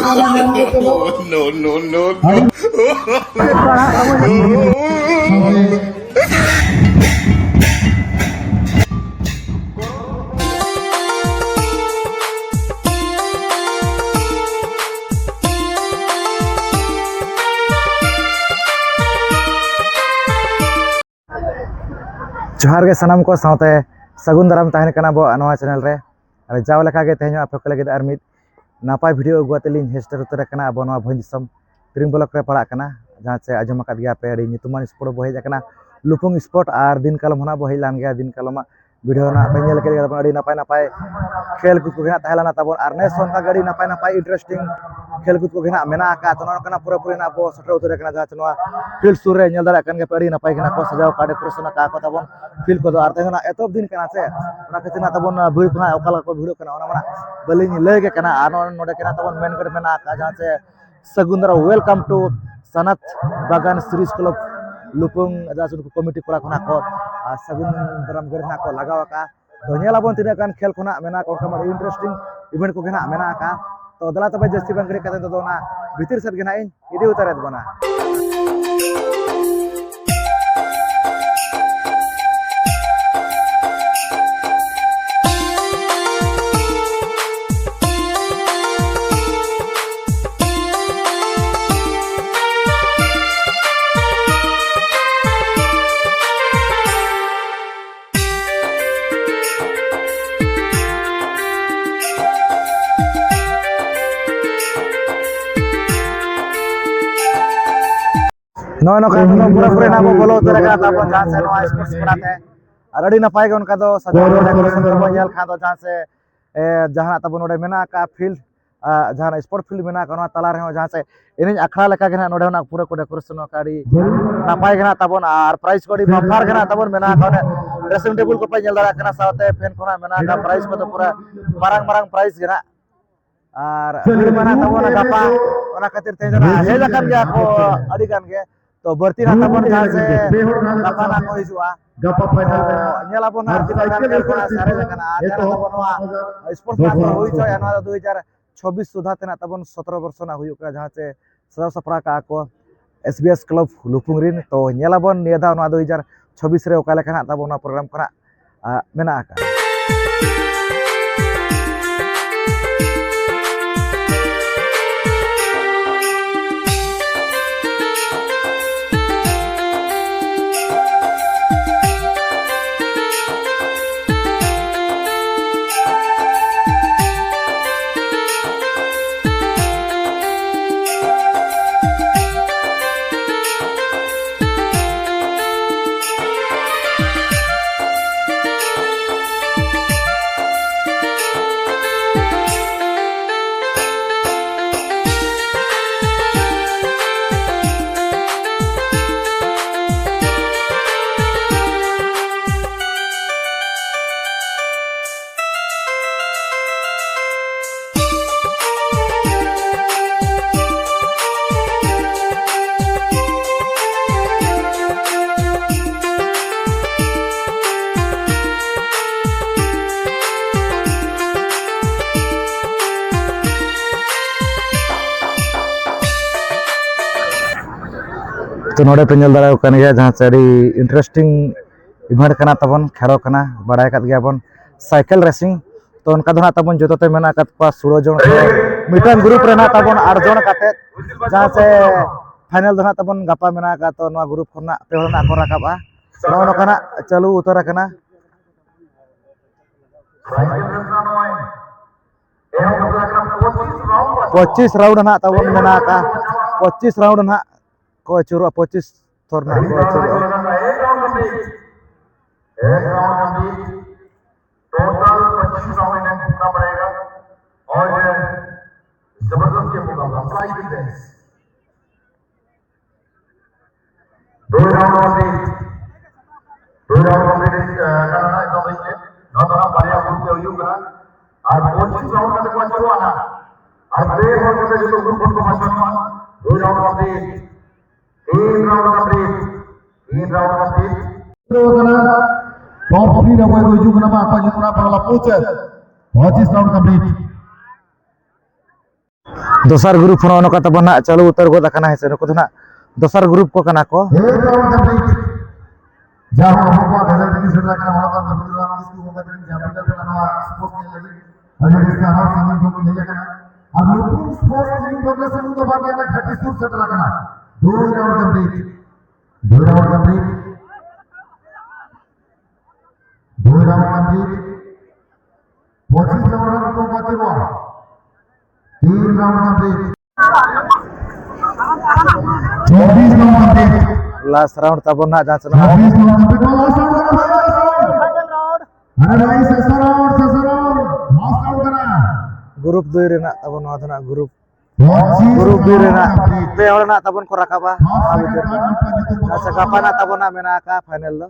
No, no, no, no. जोहार के सनम को साथे सगुन दाराम तहन कना बो नवा चैनल रे अरे जाव लेखा के तेहन आपे को लगे आर मिद नापाय वीडियो अगुआतेलिन हेस्टर उतर कना अब नवा भंजसम त्रिंग ब्लॉक रे पड़ा कना जहां से आजम का गया पे अड़ी नितुमान स्पोर्ट बो हेज कना लुपुंग स्पोर्ट आर दिन कलम होना बो हेलान गया दिन कलम वीडियो ना पे नेल के अड़ी नापाय नापाय खेल कूद को गना तहलाना तबन आर ने सोन का गाड़ी नापाय नापाय इंटरेस्टिंग खेल कूद को गना मेना का तो कना पूरा पूरा ना बो सटर उतर कना जहां नवा फील्ड सुर रे नेल दाड़ा कन के अड़ी नापाय कना को सजाव का डेकोरेशन का को तबन फील्ड को आर तेना एतब दिन कना से ना कतना तबन भीड़ कना ओकला को भीड़ कना ओना मना बलिनी ले के कना आर नोडे कना तबन मेन गड मेना का जहां से सगुंदरा वेलकम टू सनत बागान सीरीज क्लब लुपुंग जहां कमिटी कोड़ा खना को सगुंदराम गड ना को लगाव का तो नेलाबन तिना कान खेल खना मेना को कम इंटरेस्टिंग इवेंट को गना मेना का तो दला तबे जस्ती बंगड़ी कते तो ना भीतर सद गना इन इदी उतारत बना नो नो पूरा पूरा ना बोलो उतर का तब जहां से नो स्पोर्ट्स कराते अड़ी ना पाएगा उनका तो सजा डेकोरेशन को नेल खा तो जहां से जहां तब नोडे मेना का फील्ड जहां स्पोर्ट फील्ड मेना का तला रे जहां से इन अखड़ा लेका के नोडे ना पूरा को डेकोरेशन का अड़ी ना पाएगा तब और प्राइस को बम्पर के तब मेना का ड्रेसिंग टेबल को पे नेल दाड़ा कना साथे फैन कोना मेना का प्राइस को तो पूरा मारंग मारंग प्राइस गे ना और मेना तब गपा ओना खातिर ते जना हे जकन गया को अड़ी गान गे तो बर्ती ना तबन जहां से गपा ना को हिजुआ गपा फाइनल नेलाबन ना दिन गान खेल कोना सारे जकना आजा तबन स्पोर्ट्स ना होई छ याना 2026 सुधा तेना तबन 17 वर्ष ना हुई का जहां से सदा सपरा का को एसबीएस क्लब लुपुंग रिन तो नेलाबन नेदा ना 2026 रे ओका लेखा तबन प्रोग्राम करा मेना का तो नोडे पे नेल दाड़ा कन गया जहां से इंटरेस्टिंग इवेंट कना तबन खेरो कना बड़ाय कत गया बन साइकिल रेसिंग तो उनका दो तबन जो तो मेना कत पा 16 जन मिटन ग्रुप रेना तबन 8 जन काते जहां से फाइनल दो तबन गपा मेना का तो नवा ग्रुप खना पे होना को रकाबा नो कना चालू उतर कना 25 राउंड ना तबन मेना का 25 राउंड ना को चुरो 25 थोरना को चुरो एक राउंड कंप्लीट टोटल 25 राउंड इन्हें घूमना पड़ेगा और जबरदस्त ये मुकाबला फ्लाइंग डांस 2 राउंड कंप्लीट करना है तो भाई ना तो बढ़िया ग्रुप के यूज करा और 25 राउंड का तो चलो आना और ब्रेक हो गए जो ग्रुप को मचलना 2 round complete 3 round complete top 3 रे कोई जुग नमा को जितना पहला पहुंचे 25 राउंड कंप्लीट दोसर ग्रुप होनो नोका तबन ना चालू उतर गोद kana है से नुको ना दोसर ग्रुप को kana को जहाँ हमको गलत नहीं सुन रखना वहाँ पर मधुर राम इसकी होगा तो जहाँ पर करना स्पोर्ट्स के लगी अगर इसका नाम सामने को नहीं रखना अब लोगों स्पोर्ट्स टीम को कैसे उनको बाकी ना घटी सूर सेट रखना 2 round complete 2 round complete 2 round complete 25 round को बचे वो 3 round complete 24 round complete last round तबन ना जहां से ग्रुप 2 रेना तबन नवा धना ग्रुप 2 रेना पे होना तबन को रकाबा जैसे गापा ना तबन ना मेना का फाइनल दो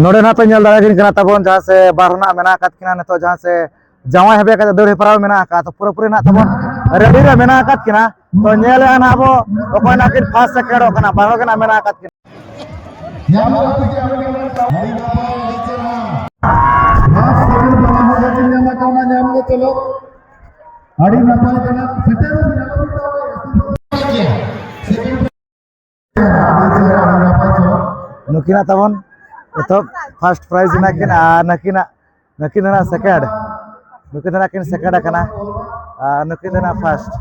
नोडे ना पे नेल दागिन कना तबन जहां से बारना मेना कात किना ने तो जहां से जावा हेबे का दौड़ हेपराव मेना का तो पूरा पूरा ना तबन रेडी रे मेना कात किना तो नेल आना बो ओको ना किन फास्ट सेकंड ओकना बारो कना मेना कात किना नुकिना तबन तो फर्स्ट प्राइज नाकिन नकिना नकिना सेकंड नुकिना नाकिन सेकंड कना नुकिना फर्स्ट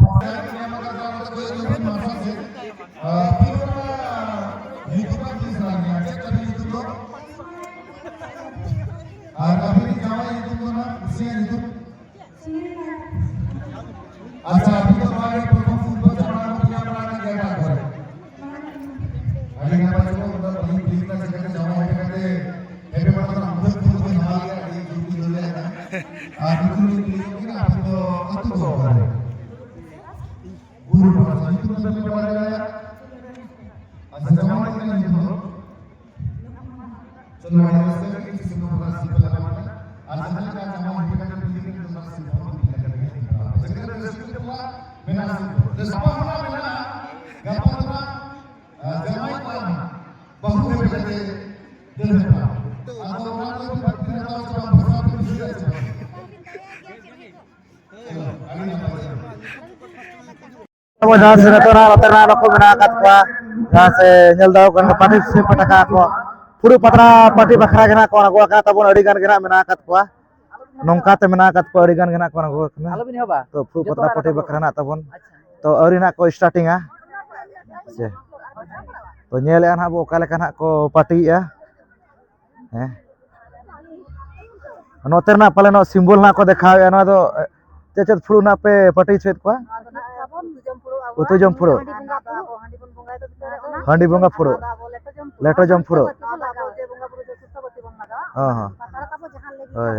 अच्छा अभी तो हमारे फुटबॉल चलना पुरा पुरा गेटा करे अरे ना बच्चों को वही प्लीज ना सेकंड जाओ है कहते हैप्पी बर्थडे हम खुद खुद में नहा लिया ये ड्यूटी ले लेना बिल्कुल प्लीज होगी ना आप तो अतु हो रहे गुरु बाबा जी तुम सब बड़ा गया अच्छा जमा नहीं तो चलो हमारे रास्ते में किसी को बड़ा सिंपल लगा आज हमें क्या जमा है कहते प्लीज के तुम्हारा सिंपल जहाँ से रतना को बना कातवा जहाँ से नेल दाव कन पार्टी से पटका को पुरु पत्रा पार्टी बखरा गना को अगवा का तबन अड़ी गान गना मेना कातवा नोंका ते मेना कातवा अड़ी गान गना को अगवा कना आलो बिन होबा तो पुरु पत्रा पार्टी बखरा ना तबन तो अड़ी ना को स्टार्टिंग आ से तो नेल आन हाबो ओका लेका ना को पार्टी आ हैं नोते ना पाले नो सिंबल ना को देखावे ना दो चेचत फुरु ना पे पार्टी छेत को उतु जम फुड़ो हांडी बंगा फुड़ो लेटो जम फुड़ो हां हां हाय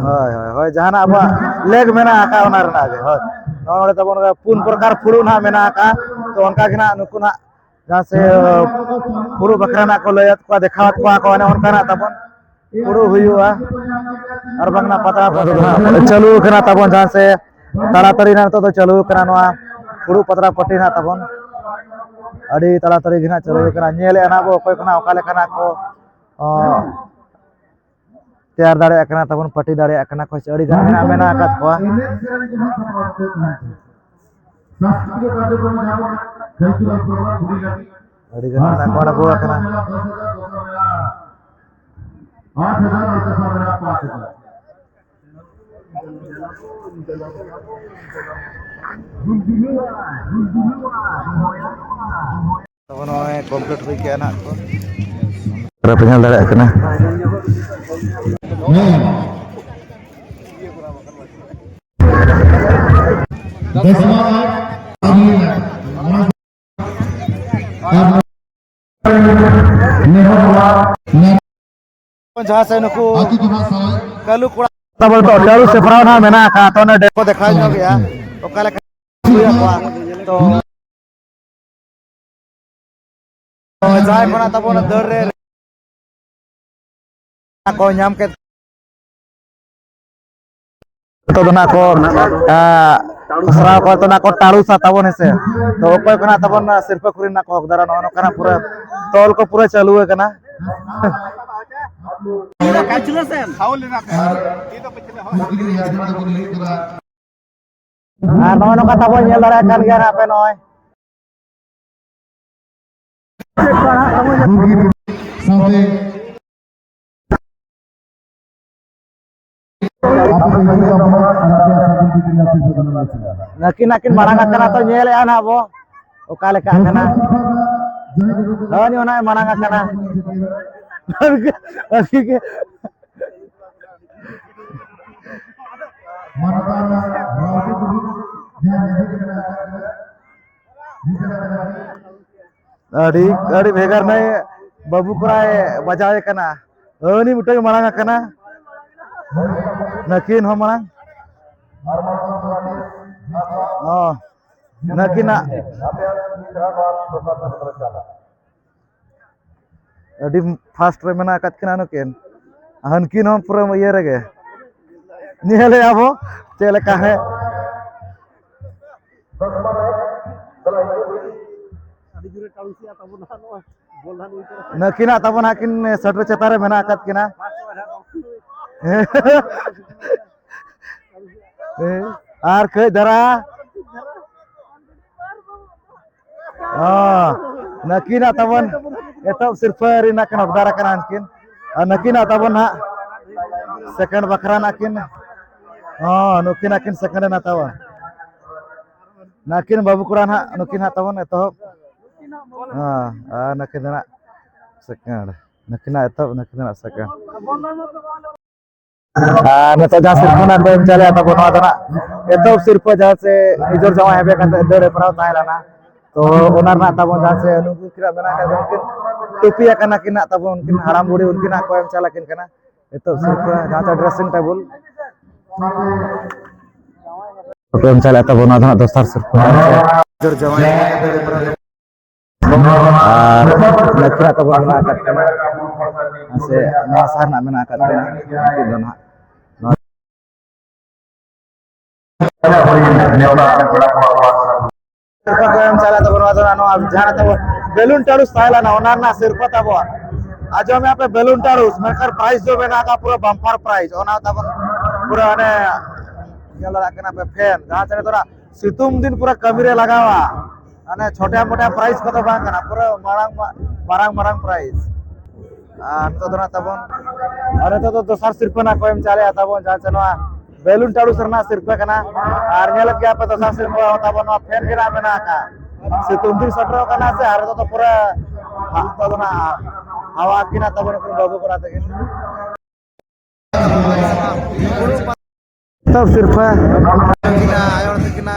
हाय हाय हाय जहाना अब लेग मेना का ओना रना गे हाय नोडे तबन पुन प्रकार फुड़ो ना मेना का तो उनका गिना नुकु ना जहां से फुड़ो बकरा ना को लयत को देखावत को उनका ना तबन फुड़ो हुआ और बंगना पता चलू कना तबन जहां से ताड़ाताड़ी ना तो चलू कना नवा फुड़ू पतरा पट्टी ना तबन अड़ी ताड़ाताड़ी गिना चलू कना नेले ना बो कोई कना ओका लेकना को तैयार दाड़े कना तबन पट्टी दाड़े कना को अड़ी गाना मेना कात को अड़ी गाना कोना को कना 8,000 और 10,000 5,000 तबन ओए कंप्लीट हो गया ना को रे पेनल दाड़े कना जहां से नुकु कलु कोड़ा तबल तो चारू से फराव ना मेना का तो ने देखो देखा जो गया ओका लेका हुआ को तो जाय कोना तबन दर रे को नाम के तो ना को सरा को तो ना को टाड़ू सा तबन से तो ओको कोना तबन सिर्फ खुरी ना को हकदार न kana पूरा तौल को पूरा चालू है कना Noy no kata boy nyel dara kan gan apa noy. Nakin marang akan atau nyel ya na bo. Oka leka kana. Ni ona marang kana. Adi vegar nai babu kurai bajawe kana. Ni mutai marang kana. Nakin ho marang. Oh. Nakin na. Adi fast re mena akat kana no ken. Hankin ho pura iye rege. Nihele abo chele kahe. Nakina tabon hakin satre cetare mena akat kina. Ar ke dara. Oh, nakina tabon etap sirfa rina kan obdara kan ankin. Nakina tabon ha second bakran akin. Oh, nukin akin second na tabon. Nakin babu kuran ha nukin ha tabon etop. Nakin na second. Nakin na etop nakin na second. Neto जहाँ सिर्फ ना कोई चले आता बोलना था ना ये तो सिर्फ जहाँ से इधर जहाँ है बेकार इधर पराव ताहे लाना तो ओनर ना तब जहाँ से उनको किरा बना कर उनके टोपी या करना किना तब उनके हराम बुढ़े उनके ना कोई चला किन करना ये तो सिर्फ जहाँ से ड्रेसिंग टेबल तो कोई चला आता बोलना था दोस्तार सिर्फ इधर जहाँ है नखरा तब बोलना करते हैं ऐसे नासार ना बना करते हैं इधर ना बेलून टाड़ू स्टाइल ना ओनर ना सिर्फ तब आज हम यहाँ पे बेलून टाड़ू मेकर प्राइस जो बना का पूरा बम्पर प्राइस ओना तब पूरा ने ये लगा के ना पे फैन जहाँ से थोड़ा सितुम दिन पूरा कमीरे लगा हुआ अने छोटे मोटे प्राइस को तो बांग करना पूरा मरांग प्राइस तो दोना तब अरे तो दोसर सिर्फ ना कोई चले तब जहाँ से ना बेलून टाड़ू सरना सिर्फ कना और नेलक गया पे दोसर सिर्फ होता बनो फैन गिरा बना का सितुम दिन सटरो कना से हर तो पूरा तो ना हवा किना तब न बाबू कराते के तब सिर्फ किना आयो किना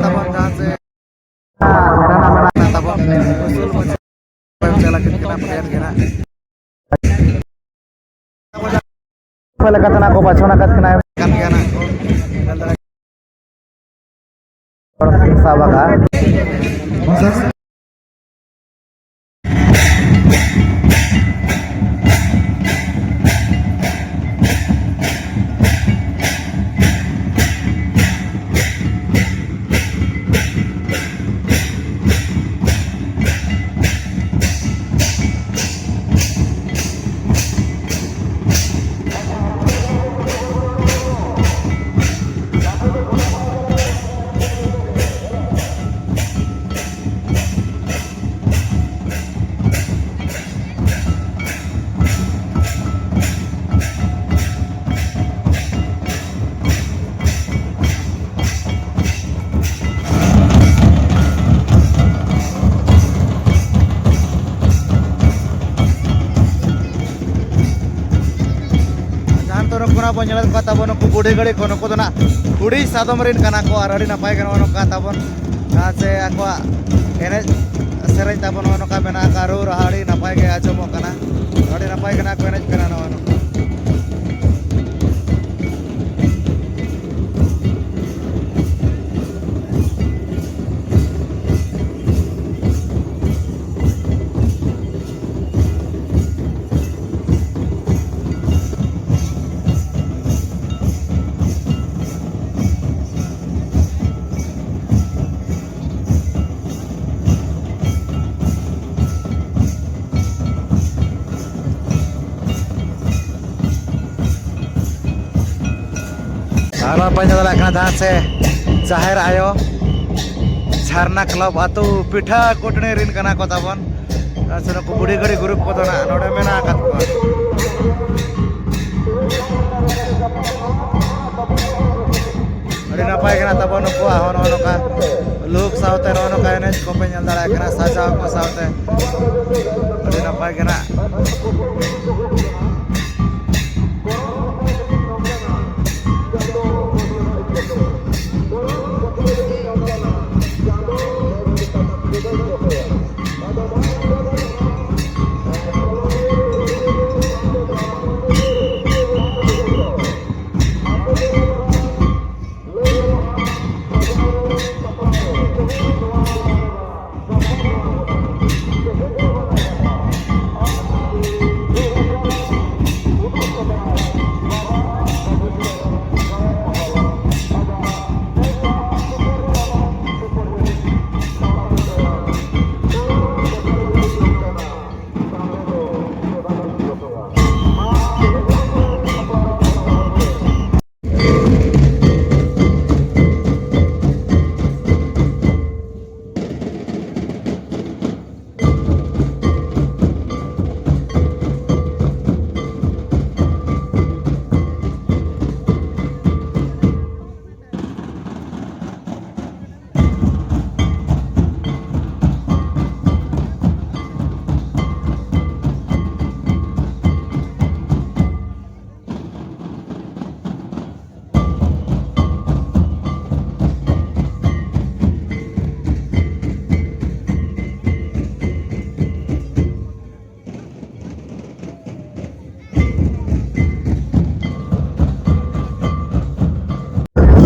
तब जहां से मेरा बना तब चला किना फैन गिरा पहले कतना को बचना कतना kan kana orang sahabat kan ᱵᱚᱱ ᱧᱮᱞ ᱠᱚ ᱛᱟᱵᱚᱱ ᱱᱩᱠᱩ ᱵᱩᱰᱷᱤ ᱜᱟᱹᱲᱤ ᱠᱚ ᱱᱩᱠᱩ ᱫᱚ ᱱᱟᱜ ᱠᱩᱲᱤ ᱥᱟᱫᱚᱢ ᱨᱮᱱ ᱠᱟᱱᱟ ᱠᱚ ᱟᱨ ᱟᱹᱰᱤ ᱱᱟᱯᱟᱭ ᱜᱮ ᱱᱚᱝᱠᱟ ᱛᱟᱵᱚᱱ ᱡᱟᱦᱟᱸ ᱥᱮ ᱟᱠᱚᱣᱟᱜ ᱮᱱᱮᱡ ᱥᱮᱨᱮᱧ ᱛᱟᱵᱚᱱ ᱱᱚᱝᱠᱟ ᱢᱮᱱᱟᱜ ᱟᱠᱟᱫ ᱨᱩ ᱨᱟᱦᱟ ᱟᱹᱰᱤ ᱱᱟᱯᱟᱭ ᱜᱮ ᱟᱸᱡᱚᱢᱚᱜ ᱠᱟᱱᱟ ᱟᱹᱰᱤ ᱱᱟᱯᱟᱭ ᱜᱮ ᱱᱟᱜ ᱠᱚ ᱮᱱᱮᱡ ᱠᱟᱱᱟ ᱱᱚᱣᱟ Halo penjual kena jahar se Zahir ayo Jharna Club atau Pitha Kotne rin kana ko tabon asana ko budi gari group ko na node mena akat ko Adi napai kana tabon ko ahon ono ka look saute ono ka ene ko pe nyal dara kana sajao ko saute adi napai kana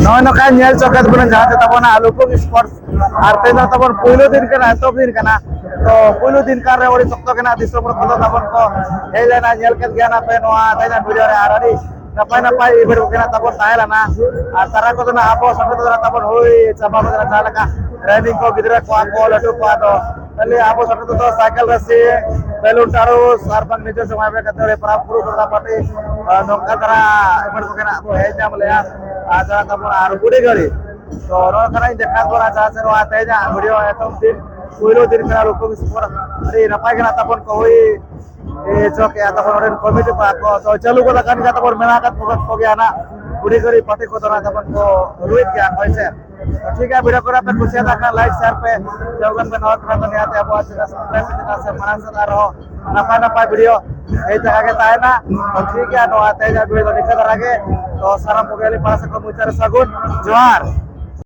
Noy no kan nyel chokat bulan jahate tabona alupuk sports arte na tabon puilo din kana top din kana to puilo din kar re ori sokto kana disro por koto tabon ko helena nyel ket gyana pe noa taina video re arari napai video kana tabon taela na tara ko na apo sakto na tabon hoi chapa badra chalaka running ko gidra ko ko latu ko to tale apo sakto to cycle race balloon taro sarbang nijo samay pe katore para puru korda pati nongka tara eman ko kana apo heja malaya aja tabon aru budi gari to ro kana dekha kora jaase ro ate ja video etom din puilo din kana lupuk sport ari napai kana tabon ko hoi चौक या तो foreign committee पा को तो चलू को लगा निका तो पर मेना का हो गया ना बुरी करी पार्टी को तो ना तबन को रुइट गया कैसे तो ठीक है वीडियो को पे खुशियां था लाइक शेयर पे जौगन पे नॉट में तो आते अब आज का सब्सक्राइब करना से मना से रहो नपा वीडियो ए जगह के ताए ना तो ठीक है नो आते जा वीडियो दिखा रहा के तो सारा मोबाइल पास को मुचार सगुन जोहार